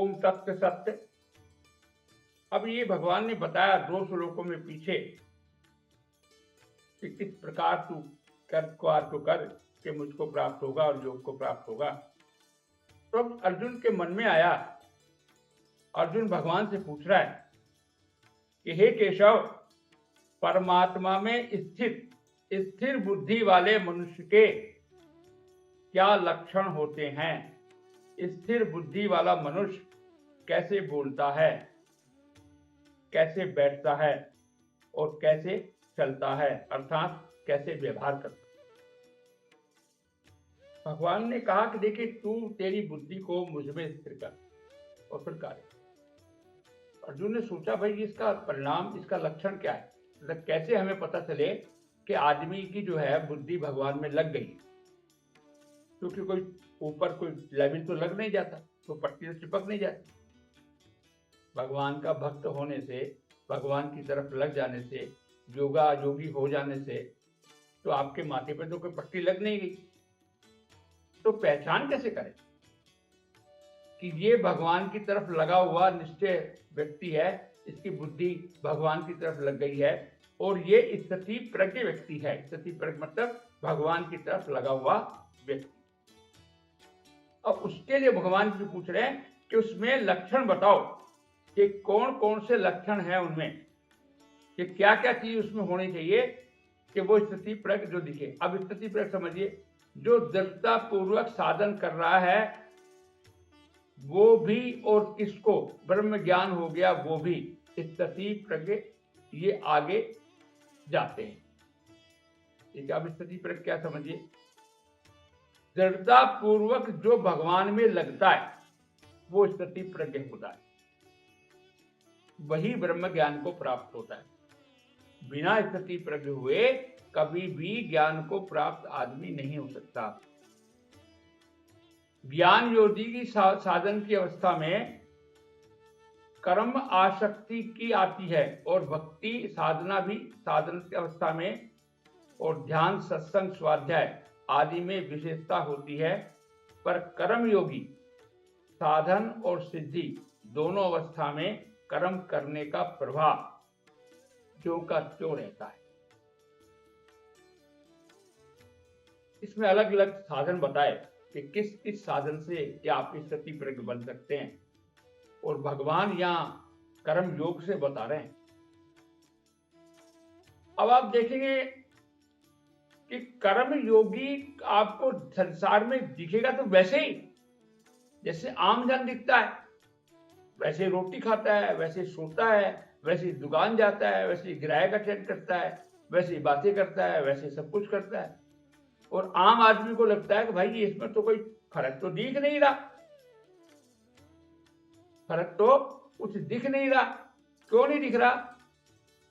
ओम तत्व सत्य। अब ये भगवान ने बताया 2 श्लोकों में पीछे कि किस प्रकार तू कार्य को कर कि मुझको प्राप्त होगा और योग को प्राप्त होगा। तो अब अर्जुन के मन में आया, अर्जुन भगवान से पूछ रहा है कि हे केशव, परमात्मा में स्थिर बुद्धि वाले मनुष्य के क्या लक्षण होते हैं? स्थिर बुद्धि वाला मनुष्य कैसे बोलता है, कैसे बैठता है और कैसे चलता है, अर्थात कैसे व्यवहार करता है। भगवान ने कहा कि देखिए तू तेरी बुद्धि को मुझ में स्थिर कर और फिर कार्य। अर्जुन ने सोचा भाई इसका परिणाम, इसका लक्षण क्या है, मतलब कैसे हमें पता चले कि आदमी की जो है बुद्धि भगवान में लग गई। क्योंकि कोई ऊपर कोई लेवल तो लग नहीं जाता, तो पट्टी तो चिपक नहीं जाती। भगवान का भक्त होने से, भगवान की तरफ लग जाने से, योगी हो जाने से तो आपके माथे पे तो कोई पट्टी लग नहीं गई। तो पहचान कैसे करें कि ये भगवान की तरफ लगा हुआ निश्चय व्यक्ति है, इसकी बुद्धि भगवान की तरफ लग गई है और ये स्थिति प्रज्ञ व्यक्ति है। स्थिति प्रज्ञ मतलब भगवान की तरफ लगा हुआ व्यक्ति। अब उसके लिए भगवान से पूछ रहे हैं कि उसमें लक्षण बताओ कि कौन कौन से लक्षण हैं उनमें, कि क्या क्या चीज उसमें होनी चाहिए कि वो स्थिति प्रज्ञ जो दिखे। अब स्थिति प्रज्ञ समझिए, जो दृढ़ता पूर्वक साधन कर रहा है वो भी, और किसको ब्रह्म ज्ञान हो गया वो भी, स्थिति प्रज्ञ ये आगे जाते हैं। ठीक है, अब स्थिति प्रज्ञ क्या समझिए, दृढ़ता पूर्वक जो भगवान में लगता है वो स्थिति प्रज्ञ होता है, वही ब्रह्म ज्ञान को प्राप्त होता है। बिना स्थिति प्रज्ञ हुए कभी भी ज्ञान को प्राप्त आदमी नहीं हो सकता। ज्ञान योगी की साधन की अवस्था में कर्म आसक्ति की आती है और भक्ति साधना भी साधन की अवस्था में, और ध्यान सत्संग स्वाध्याय आदि में विशेषता होती है। पर कर्म योगी साधन और सिद्धि दोनों अवस्था में कर्म करने का प्रभाव जो का त्यों रहता है। इसमें अलग अलग साधन बताए कि किस किस साधन से क्या आप स्थिति प्रज्ञ बन सकते हैं, और भगवान यहां कर्म योग से बता रहे हैं। अब आप देखेंगे कि कर्म योगी आपको संसार में दिखेगा तो वैसे ही जैसे आम जन दिखता है, वैसे रोटी खाता है, वैसे सोता है, वैसे दुकान जाता है, वैसे किराए का चेक करता है, वैसे बातें करता है, वैसे सब कुछ करता है। और आम आदमी को लगता है कि भाई इसमें तो कोई फर्क तो दिख नहीं रहा, फर्क तो कुछ दिख नहीं रहा। क्यों नहीं दिख रहा?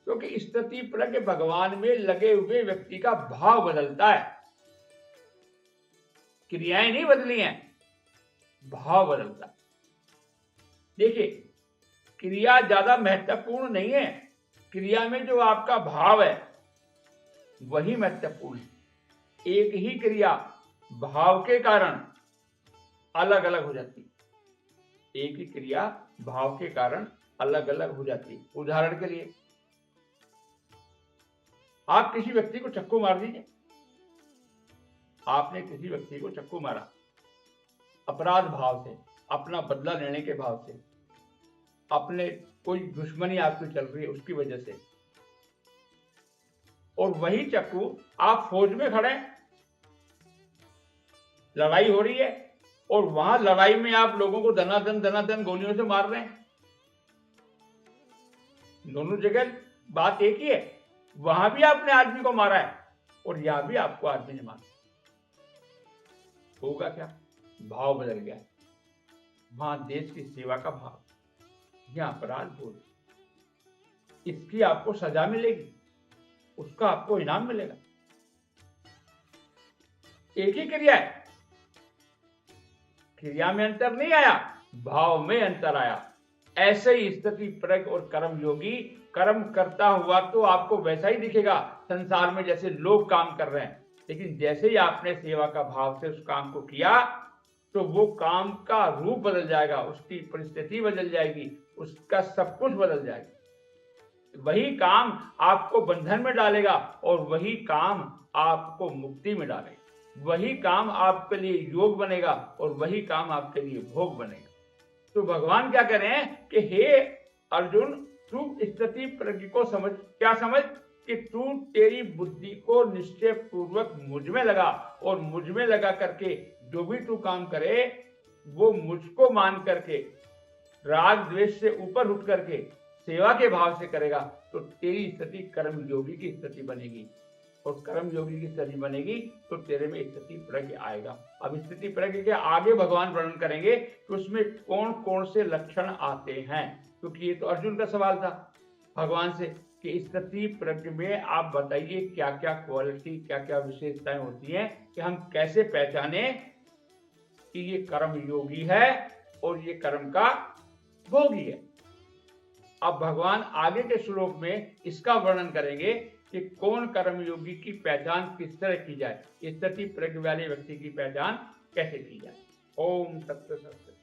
क्योंकि स्थिति प्रज्ञ भगवान में लगे हुए व्यक्ति का भाव बदलता है। क्रियाएं नहीं बदली हैं, भाव बदलता है। देखिए, क्रिया ज्यादा महत्वपूर्ण नहीं है, क्रिया में जो आपका भाव है वही महत्वपूर्ण है। एक ही क्रिया भाव के कारण अलग अलग हो जाती, एक ही क्रिया भाव के कारण अलग अलग हो जाती। उदाहरण के लिए, आप किसी व्यक्ति को चक्कू मार दीजिए, आपने किसी व्यक्ति को चक्कू मारा अपराध भाव से, अपना बदला लेने के भाव से, अपने कोई दुश्मनी आपकी चल रही है उसकी वजह से, और वही चक्कू आप फौज में खड़े, लड़ाई हो रही है और वहां लड़ाई में आप लोगों को दनादन गोलियों से मार रहे हैं। दोनों जगह बात एक ही है, वहां भी आपने आदमी को मारा है और यहां भी आपको आदमी ने मारा। होगा क्या? भाव बदल गया। वहां देश की सेवा का भाव, यहां अपराध बोल, इसकी आपको सजा मिलेगी, उसका आपको इनाम मिलेगा। एक ही क्रिया है, क्रिया में अंतर नहीं आया, भाव में अंतर आया। ऐसे ही स्थिति प्रज्ञ और कर्म योगी कर्म करता हुआ तो आपको वैसा ही दिखेगा संसार में जैसे लोग काम कर रहे हैं, लेकिन जैसे ही आपने सेवा का भाव से उस काम को किया तो वो काम का रूप बदल जाएगा, उसकी परिस्थिति बदल जाएगी, उसका सब कुछ बदल जाएगा। वही काम आपको बंधन में डालेगा और वही काम आपको मुक्ति में डालेगा। वही काम आपके लिए योग बनेगा और वही काम आपके लिए भोग बनेगा। तो भगवान क्या कह रहे हैं कि हे अर्जुन, तू स्थिति प्रज्ञ को समझ। क्या समझ? कि तू तेरी बुद्धि को निश्चय पूर्वक मुझ में लगा, और मुझ में लगा करके जो भी तू काम करे वो मुझको मान करके, राग द्वेष से ऊपर उठ करके सेवा के भाव से करेगा, तो तेरी स्थिति कर्म योगी की स्थिति बनेगी। और कर्म योगी की स्थिति बनेगी तो तेरे में स्थिति प्रज्ञ आएगा। अब स्थिति प्रज्ञ के आगे भगवान वर्णन करेंगे कि उसमें कौन कौन से लक्षण आते हैं, क्योंकि ये तो अर्जुन का सवाल था भगवान से कि स्थिति प्रज्ञ में आप बताइए क्या क्या क्वालिटी, क्या क्या विशेषताएं होती हैं कि हम कैसे पहचाने कि ये कर्म योगी है और ये कर्म का भोगी है। अब भगवान आगे के श्लोक में इसका वर्णन करेंगे कि कौन कर्मयोगी की पहचान किस तरह की जाए, स्थिति प्रज्ञ वाले व्यक्ति की पहचान कैसे की जाए। ओम तत्सत।